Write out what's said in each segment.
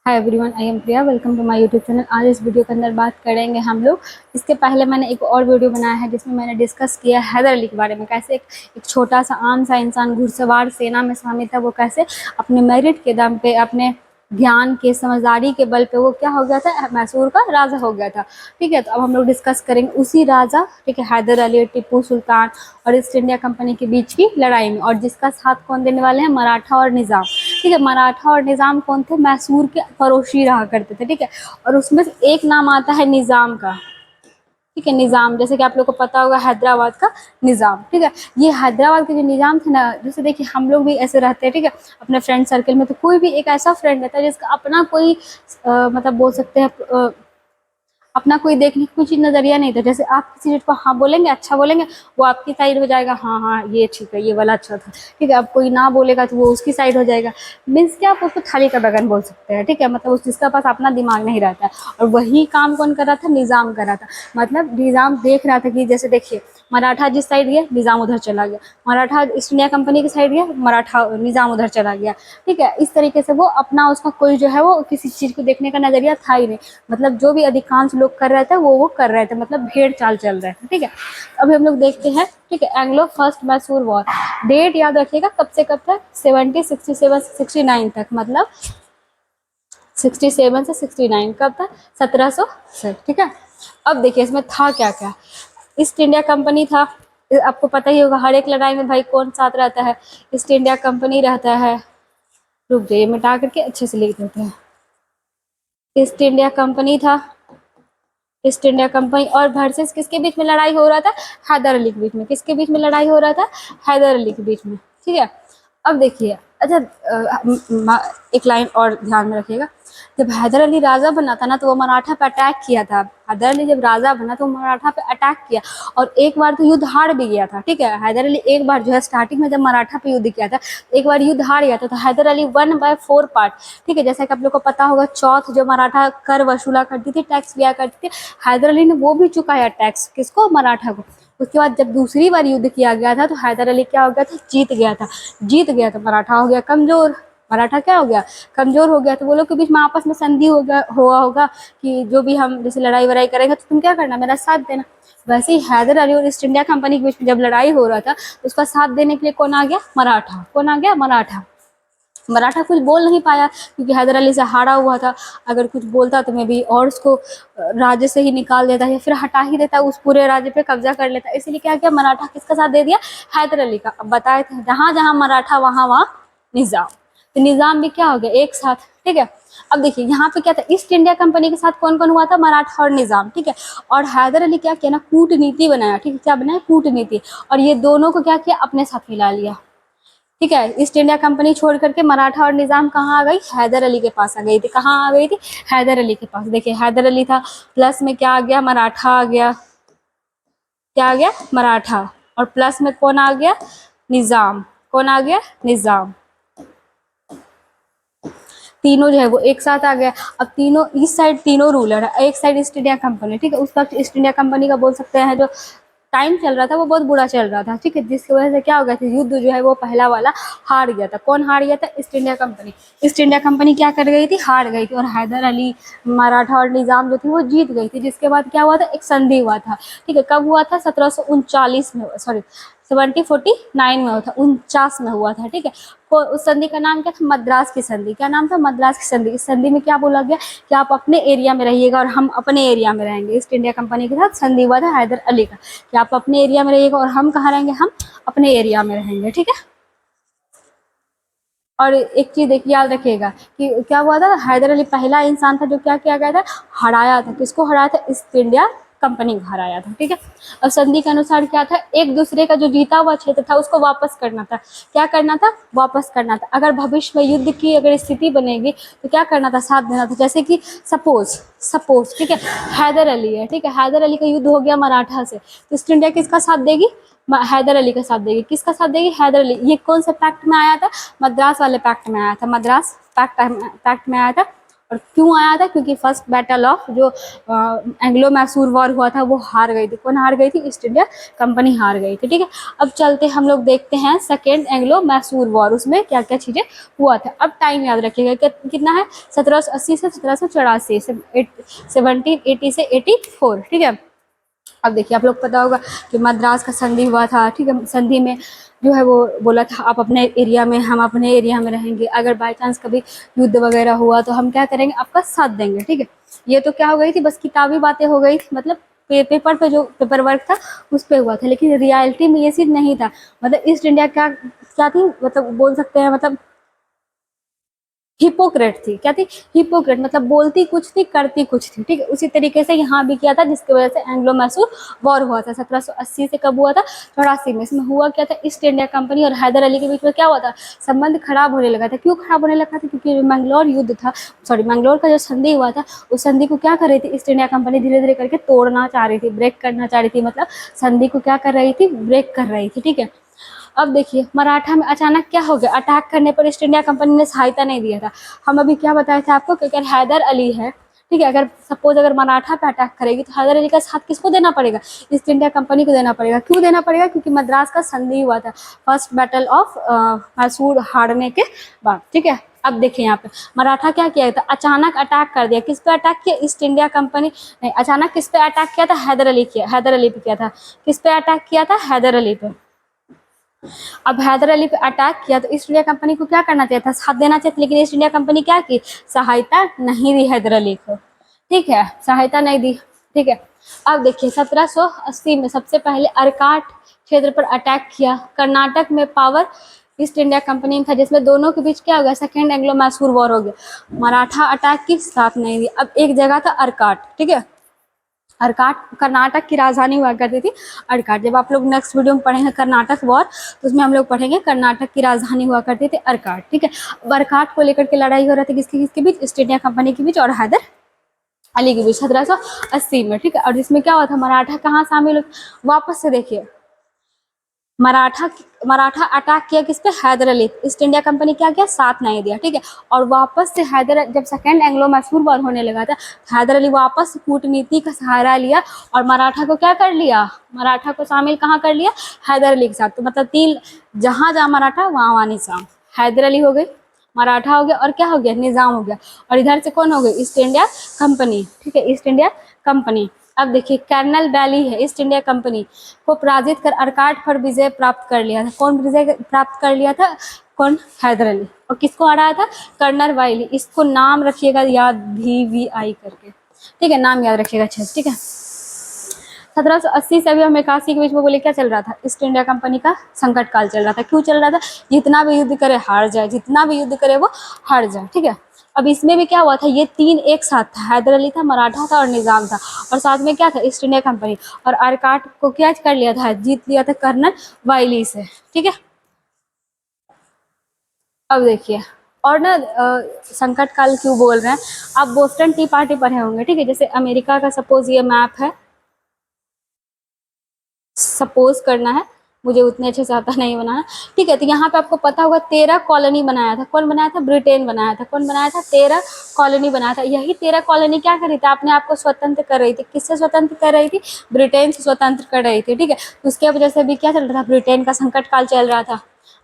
Hi everyone, I am Priya. Welcome to my YouTube channel. आज इस video के अंदर बात करेंगे हम लोग। इसके पहले मैंने एक और वीडियो बनाया है जिसमें मैंने डिस्कस किया हैदर अली के बारे में। कैसे एक छोटा सा आम सा इंसान घुड़सवार सेना में शामिल था, वो कैसे अपने मेरिट के दम पे, अपने ज्ञान के, समझदारी के बल पे वो क्या हो गया था, मैसूर का राजा हो गया था। ठीक है, तो अब हम लोग डिस्कस करेंगे उसी राजा, ठीक है, हैदर अली, टिप्पू सुल्तान और ईस्ट इंडिया कंपनी के बीच की लड़ाई में, और जिसका साथ कौन देने वाले हैं, मराठा और निज़ाम। ठीक है, मराठा और निज़ाम कौन थे, मैसूर के पड़ोसी रहा करते थे। ठीक है, और उसमें से एक नाम आता है निज़ाम का। ठीक है, निज़ाम, जैसे कि आप लोग को पता होगा हैदराबाद का निज़ाम। ठीक है, ये हैदराबाद के जो निज़ाम थे ना, जैसे देखिए हम लोग भी ऐसे रहते हैं। ठीक है, अपने फ्रेंड सर्कल में तो कोई भी एक ऐसा फ्रेंड रहता है जिसका अपना कोई मतलब बोल सकते हैं अपना कोई देखने की कुछ नजरिया नहीं था। जैसे आप किसी चीज को हाँ बोलेंगे, अच्छा बोलेंगे, वो आपकी साइड हो जाएगा, हाँ हाँ ये ठीक है, ये वाला अच्छा था। ठीक है, अब कोई ना बोलेगा तो वो उसकी साइड हो जाएगा। मीन्स क्या, आप उसको थाली का बैगन बोल सकते हैं। ठीक है, मतलब उस जिसका पास अपना दिमाग नहीं रहता है। और वही काम कौन कर रहा था, निज़ाम कर रहा था। मतलब निज़ाम देख रहा था कि जैसे देखिए मराठा जिस साइड गया, निज़ाम उधर चला गया। मराठा ईस्ट इंडिया कंपनी की साइड गया, मराठा निज़ाम उधर चला गया। ठीक है, इस तरीके से वो अपना, उसका कोई जो है वो किसी चीज़ को देखने का नजरिया था ही नहीं। मतलब जो भी अधिकांश लोग कर रहे थे वो कर रहे थे, मतलब भेड़ चाल चल रहे थे। ठीक है, अभी हम लोग देखते हैं। ठीक है, Anglo first Mysore war, date याद रखिएगा कब से कब तक, 67 से 69 तक, मतलब 67 से 69 कब तक, 1700 से। ठीक है, अब देखिए इसमें था क्या क्या। ईस्ट इंडिया कंपनी था, आपको पता ही होगा हर एक लड़ाई में भाई कौन साथ रहता है, ईस्ट इंडिया कंपनी रहता है। रुक जाइए, मिटा करके अच्छे से लिख देते हैं। ईस्ट इंडिया कंपनी था, ईस्ट इंडिया कंपनी और वर्सेस किसके बीच में लड़ाई हो रहा था, हैदर अली के बीच में। किसके बीच में लड़ाई हो रहा था, हैदर अली के बीच में। ठीक है, अब देखिए, अच्छा एक लाइन और ध्यान में रखिएगा। जब हैदर अली राजा बना था ना, तो वो मराठा पे अटैक किया था। हैदर अली जब राजा बना तो मराठा पे अटैक किया, और एक बार तो युद्ध हार भी गया था। ठीक है, हैदर अली एक बार जो है स्टार्टिंग में जब मराठा पे युद्ध किया था, एक बार युद्ध हार गया था, तो हैदर अली 1/4 पार्ट। ठीक है, जैसा कि आप लोग को पता होगा, चौथ जो मराठा कर वसूला करती थी, टैक्स लिया करती थी, हैदर अली ने वो भी चुकाया टैक्स, किसको, मराठा को। उसके बाद जब दूसरी बार युद्ध किया गया था, तो हैदर अली क्या हो गया था, जीत गया था। मराठा हो गया कमजोर, मराठा क्या हो गया, कमजोर हो गया। तो वो लोग के बीच में आपस में संधि हो गया, हुआ होगा कि जो भी हम जैसे लड़ाई वड़ाई करेंगे तो तुम क्या करना, मेरा साथ देना। वैसे ही हैदर अली और ईस्ट इंडिया कंपनी के बीच में जब लड़ाई हो रहा था, तो उसका साथ देने के लिए कौन आ गया, मराठा। कौन आ गया, मराठा। मराठा कुछ बोल नहीं पाया क्योंकि हैदर अली से हारा हुआ था। अगर कुछ बोलता तो मैं भी और उसको राज्य से ही निकाल देता, या फिर हटा ही देता, उस पूरे राज्य पे कब्जा कर लेता। इसीलिए क्या किया, मराठा किसका साथ दे दिया, हैदर अली का। अब बताए थे जहां जहां मराठा वहां वहां निजाम, तो निजाम भी क्या हो गया, एक साथ। ठीक है, अब देखिए यहाँ पे क्या था, ईस्ट इंडिया कंपनी के साथ कौन कौन हुआ था, मराठा और निजाम। ठीक है, और हैदर अली क्या किया ना, कूटनीति बनाया। ठीक है, क्या बनाया, कूटनीति, और ये दोनों को क्या किया, अपने साथ मिला लिया। ठीक है, ईस्ट इंडिया कंपनी छोड़ करके मराठा और निजाम कहाँ आ गई, हैदर अली के पास आ गई थी। कहाँ आ गई थी, हैदर अली के पास। देखिए हैदर अली था, प्लस में क्या आ गया, मराठा आ गया। क्या आ गया, मराठा, और प्लस में कौन आ गया, निजाम। कौन आ गया, निजाम। तीनों जो है वो एक साथ आ गया। अब तीनों इस साइड तीनों रूलर है, एक साइड ईस्ट इंडिया कंपनी। ठीक है, उस वक्त ईस्ट इंडिया कंपनी का बोल सकते हैं जो टाइम चल रहा था वो बहुत बुरा चल रहा था। ठीक है, जिसकी वजह से क्या हो गया था, युद्ध जो है वो पहला वाला हार गया था। कौन हार गया था, east India company. East India Company क्या कर गई थी, हार गई थी, और हैदर अली, मराठा और निजाम जो थी वो जीत गई थी। जिसके बाद क्या हुआ था, एक संधि हुआ था। ठीक है, कब हुआ था, 1739 में, सॉरी 1749 में हुआ था, 49 में हुआ था। ठीक है, उस संधि का नाम क्या था, मद्रास की संधि। क्या नाम था, मद्रास की संधि। इस संधि में क्या बोला गया कि आप अपने एरिया में रहिएगा और हम अपने एरिया में रहेंगे। ईस्ट इंडिया कंपनी के साथ संधि हुआ था हैदर अली का कि आप अपने एरिया में रहिएगा और हम कहाँ रहेंगे, हम अपने एरिया में रहेंगे। ठीक है, और एक चीज देखिए, याद रखिएगा कि क्या हुआ था, हैदर अली पहला इंसान था जो क्या किया गया था, हराया था। किसको हराया था, ईस्ट इंडिया कंपनी को हराया था। ठीक है, और संधि के अनुसार क्या था, एक दूसरे का जो जीता हुआ क्षेत्र था उसको वापस करना था। क्या करना था, वापस करना था। अगर भविष्य में युद्ध की अगर स्थिति बनेगी तो क्या करना था, साथ देना था। जैसे कि सपोज सपोज ठीक है, हैदर अली है। ठीक है, हैदर अली का युद्ध हो गया मराठा से, तो ईस्ट इंडिया किसका साथ देगी, हैदर अली का साथ देगी। किसका साथ देगी, हैदर अली। ये कौन से पैक्ट में आया था, मद्रास वाले पैक्ट में आया था, मद्रास पैक्ट में आया था। और क्यों आया था? क्योंकि फर्स्ट बैटल ऑफ जो एंग्लो मैसूर वॉर हुआ था वो हार गई थी। कौन हार गई थी? ईस्ट इंडिया कंपनी हार गई थी। ठीक है, अब चलते हम लोग देखते हैं सेकेंड एंग्लो मैसूर वॉर, उसमें क्या क्या चीजें हुआ था। अब टाइम याद रखिएगा कितना है, 1780 से 1784, 1780 से 84। ठीक है, अब देखिए आप लोग पता होगा कि मद्रास का संधि हुआ था। ठीक है, संधि में जो है वो बोला था आप अपने एरिया में, हम अपने एरिया में रहेंगे, अगर बाय चांस कभी युद्ध वगैरह हुआ तो हम क्या करेंगे, आपका साथ देंगे। ठीक है, ये तो क्या हो गई थी, बस किताबी बातें हो गई थी, मतलब पेपर पे जो पेपर वर्क था उस पे हुआ था, लेकिन रियलिटी में ये चीज नहीं था। मतलब ईस्ट इंडिया क्या क्या थी, मतलब बोल सकते हैं, मतलब हिपोक्रेट थी। क्या थी? हिपोक्रेट, मतलब बोलती कुछ थी करती कुछ थी। ठीक है, उसी तरीके से यहाँ भी किया था, जिसकी वजह से एंग्लो मैसूर वॉर हुआ था 1780 से। कब हुआ था? 84 में। इसमें हुआ क्या था, ईस्ट इंडिया कंपनी और हैदर अली के बीच में क्या हुआ था, संबंध खराब होने लगा था। क्यों खराब होने लगा था? क्योंकि मैंगलोर युद्ध था, सॉरी मैंगलोर का जो संधि हुआ था, उस संधि को क्या कर रही थी ईस्ट इंडिया कंपनी, धीरे धीरे करके तोड़ना चाह रही थी, ब्रेक करना चाह रही थी, मतलब संधि को क्या कर रही थी, ब्रेक कर रही थी। ठीक है, अब देखिए मराठा में अचानक क्या हो गया, अटैक करने पर ईस्ट इंडिया कंपनी ने सहायता नहीं दिया था। हम अभी क्या बताए थे आपको कि अगर हैदर अली है, ठीक है, अगर सपोज अगर मराठा पे अटैक करेगी तो हैदर अली का साथ किसको देना पड़ेगा, ईस्ट इंडिया कंपनी को देना पड़ेगा। क्यों देना पड़ेगा? क्योंकि मद्रास का संधि हुआ था फर्स्ट बैटल ऑफ मैसूर हारने के बाद। ठीक है, अब देखिए यहाँ पे मराठा क्या किया था, अचानक अटैक कर दिया। किस पे अटैक किया? ईस्ट इंडिया कंपनी नहीं, अचानक किस पे अटैक किया था, हैदर अली किया, हैदर अली पे किया था। किस पे अटैक किया था? हैदर अली पे। अब हैदर अली पे अटैक किया तो ईस्ट इंडिया कंपनी को क्या करना चाहिए था, साथ देना चाहिए था, लेकिन ईस्ट इंडिया कंपनी क्या की, सहायता नहीं दी हैदर अली को। ठीक है, सहायता नहीं दी। ठीक है, अब देखिए 1780 में सबसे पहले अर्काट क्षेत्र पर अटैक किया। कर्नाटक में पावर ईस्ट इंडिया कंपनी था, जिसमें दोनों के बीच क्या हो गया, सेकेंड एंग्लो मैसूर वॉर हो गया। मराठा अटैक की, साथ नहीं दी। अब एक जगह था अर्काट। ठीक है, अर्काट कर्नाटक की राजधानी हुआ करती थी अर्काट। जब आप लोग नेक्स्ट वीडियो में पढ़ेंगे कर्नाटक वॉर, तो उसमें हम लोग पढ़ेंगे कर्नाटक की राजधानी हुआ करती थी अर्काट। ठीक है, अब अर्काट को लेकर के लड़ाई हो रही थी किसके किसके बीच, ईस्ट इंडिया कंपनी के बीच और हैदर अली के बीच 1780 में। ठीक है, और जिसमें क्या हुआ था, मराठा कहाँ शामिल हुए, वापस से देखिए मराठा मराठा अटैक किया किस पे, Hyder Ali. East India Company क्या किया, साथ नहीं दिया। ठीक है, और वापस से हैदर, जब सेकेंड एंग्लो मैसूर वॉर होने लगा था, हैदर अली वापस कूटनीति का सहारा लिया और मराठा को क्या कर लिया, मराठा को शामिल कहाँ कर लिया, हैदर अली के साथ। तो मतलब तीन, जहाँ जहाँ मराठा वहाँ वहाँ निजाम। हैदर अली हो गई, मराठा हो गया, और क्या हो गया, निजाम हो गया। और इधर से कौन हो गई, ईस्ट इंडिया कंपनी। ठीक है, ईस्ट इंडिया कंपनी। अब देखिए कर्नल वैली है, ईस्ट इंडिया कंपनी को पराजित कर अर्काट पर विजय प्राप्त कर लिया था। कौन विजय प्राप्त कर लिया था, कौन, हैदर अली। और किसको हराया था, कर्नल वैली। इसको नाम रखिएगा याद, VVI करके। ठीक है, नाम याद रखिएगा अच्छे से। ठीक है, 1780 से अभी हम 81 के बीच में बोले क्या चल रहा था, ईस्ट इंडिया कंपनी का संकट काल चल रहा था। क्यों चल रहा था, जितना भी युद्ध करे हार जाए, जितना भी युद्ध करे वो हार जाए। ठीक है, अब इसमें भी क्या हुआ था, ये तीन एक साथ था, हैदर अली था, मराठा था और निजाम था, और साथ में क्या था, ईस्ट इंडिया कंपनी। और अर्काट को क्या कर लिया था, जीत लिया था कर्नल वाइली से। ठीक है, अब देखिए और ना संकट काल क्यों बोल रहे हैं, आप बोस्टन टी पार्टी पढ़े होंगे। ठीक है, जैसे अमेरिका का सपोज ये मैप है, सपोज करना है, मुझे उतने अच्छे से आता नहीं बनाना। ठीक है, तो यहाँ पे आपको पता होगा 13 कॉलोनी बनाया था। कौन बनाया था, ब्रिटेन बनाया था। कौन बनाया था, 13 कॉलोनी बनाया था। यही 13 कॉलोनी क्या कर रही थी, अपने आप को स्वतंत्र कर रही थी। किससे स्वतंत्र कर रही थी, ब्रिटेन से स्वतंत्र कर रही थी। ठीक है, तो उसके वजह से भी क्या चल रहा था, ब्रिटेन का संकट काल चल रहा था।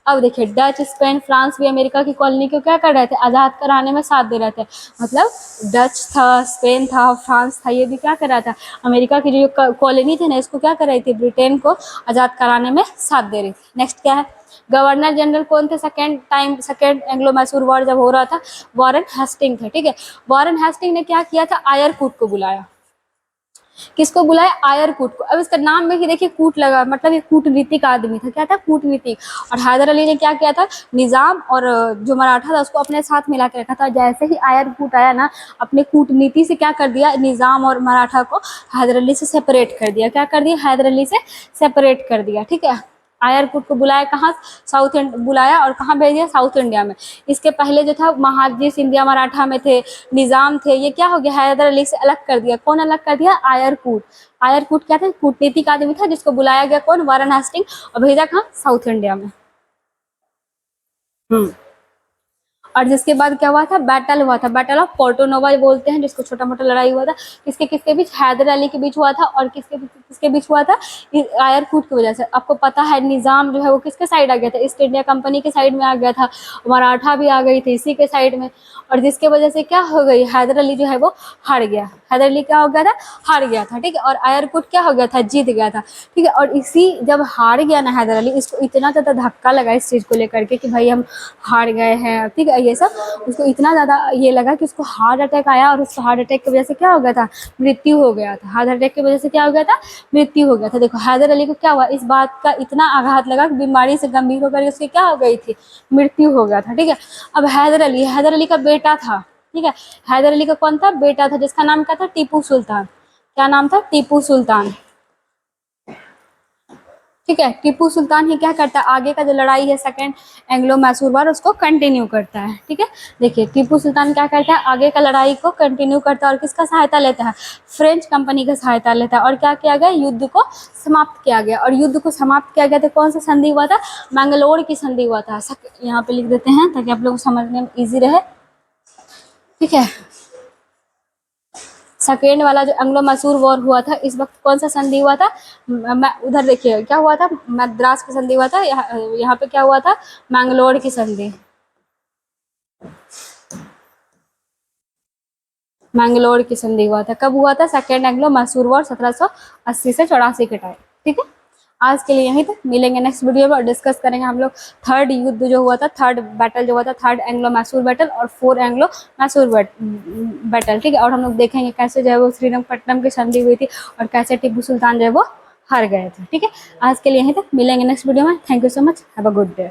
अब देखिए डच, स्पेन, फ्रांस भी अमेरिका की कॉलोनी को क्या कर रहे थे, आज़ाद कराने में साथ दे रहे थे। मतलब डच था, स्पेन था, फ्रांस था, ये भी क्या कर रहा था, अमेरिका की जो कॉलोनी थी ना, इसको क्या कर रही थी, ब्रिटेन को आज़ाद कराने में साथ दे रही थी। नेक्स्ट क्या है, गवर्नर जनरल कौन थे, सेकेंड एंग्लो मैसूर वॉर जब हो रहा था, वॉरेन हेस्टिंग थे। ठीक है, वॉरेन हेस्टिंग ने क्या किया था, आयरकूट को बुलाया। किसको बुलाया, आयरकूट को। अब इसका नाम में ही देखिए कूट लगा, मतलब ये कूटनीतिक आदमी था। क्या था, कूटनीतिक। और हैदर अली ने क्या किया था, निजाम और जो मराठा था उसको अपने साथ मिला के रखा था। जैसे ही आयरकूट आया ना, अपने कूटनीति से क्या कर दिया, निजाम और मराठा को हैदर अली से सेपरेट कर दिया। क्या कर दिया, हैदर अली से सेपरेट कर दिया। ठीक है, आयरकूट को बुलाया कहाँ, साउथ बुलाया और कहाँ भेज दिया, साउथ इंडिया में। इसके पहले जो था महादजी सिंधिया मराठा में थे, निजाम थे, ये क्या हो गया, हैदर अली से अलग कर दिया। कौन अलग कर दिया, आयरकूट। आयरकूट क्या था, कूटनीतिक आदमी था, जिसको बुलाया गया कौन, वारन हेस्टिंग, और भेजा कहाँ, साउथ इंडिया में। और जिसके बाद क्या हुआ था, बैटल हुआ था, बैटल ऑफ पोर्टो नोवा बोलते हैं, जिसको छोटा मोटा लड़ाई हुआ था। किसके किसके बीच, हैदर अली के बीच हुआ था, और किसके किसके बीच हुआ था, आयरकूट की वजह से। आपको पता है निजाम जो है वो किसके साइड आ गया था, ईस्ट इंडिया कंपनी के साइड में आ गया था, मराठा भी आ गई थी इसी के साइड में, और जिसके वजह से क्या हो गई, हैदर अली जो है वो हार गया, हैदर अली क्या हो गया था, हार गया था, ठीक है। और आयरकूट क्या हो गया था, जीत गया था, ठीक है। और इसी जब हार गया ना हैदर अली, इसको इतना ज़्यादा धक्का लगा इस चीज़ को लेकर के कि भाई हम हार गए हैं, ठीक है, ये सब उसको इतना ज़्यादा ये लगा कि उसको हार्ट अटैक आया, और उसको हार्ट अटैक की वजह से क्या हो गया था, मृत्यु हो गया था, हार्ट अटैक की वजह से क्या हो गया था, मृत्यु हो गया था। देखो हैदर अली को क्या हुआ, इस बात का इतना आघात लगा कि बीमारी से गंभीर होकर उसकी क्या हो गई थी, मृत्यु हो गया था, ठीक है। अब हैदर अली का बेटा था, ठीक है, हैदर अली का कौन था, बेटा था, जिसका नाम क्या था, टीपू सुल्तान। क्या नाम था, टीपू सुल्तान, ठीक है। टीपू सुल्तान ही क्या करता है, आगे का जो लड़ाई है सेकंड एंग्लो मैसूर वार, उसको कंटिन्यू करता है, ठीक है। देखिए टीपू सुल्तान क्या करता है, आगे का लड़ाई को कंटिन्यू करता है, और किसका सहायता लेता है, फ्रेंच कंपनी का सहायता लेता है, और क्या किया गया, युद्ध को समाप्त किया गया। और युद्ध को समाप्त किया गया तो कौन सा संधि हुआ था, मैंगलोर की संधि हुआ था। यहाँ पे लिख देते हैं ताकि आप लोग को समझने में ईजी रहे, ठीक है। सेकेंड वाला जो एंग्लो मैसूर वॉर हुआ था, इस वक्त कौन सा संधि हुआ था, उधर देखिए क्या हुआ था, मद्रास की संधि हुआ था, यहाँ पे क्या हुआ था, मैंगलोर की संधि, मैंगलोर की संधि हुआ था। कब हुआ था, सेकेंड एंग्लो मैसूर वॉर 1780 से 84 के टाइम, ठीक है। आज के लिए यहीं तक, मिलेंगे नेक्स्ट वीडियो में और डिस्कस करेंगे हम लोग थर्ड युद्ध जो हुआ था, थर्ड बैटल जो हुआ था, थर्ड एंग्लो मैसूर बैटल और फोर एंग्लो मैसूर बैटल, ठीक है। और हम लोग देखेंगे कैसे जो है वो श्रीरंगपट्टनम की संधि हुई थी और कैसे टीपू सुल्तान जो है वो हार गए थे, ठीक है। आज के लिए यहीं तक, मिलेंगे नेक्स्ट वीडियो में। Thank you so much, have a good day.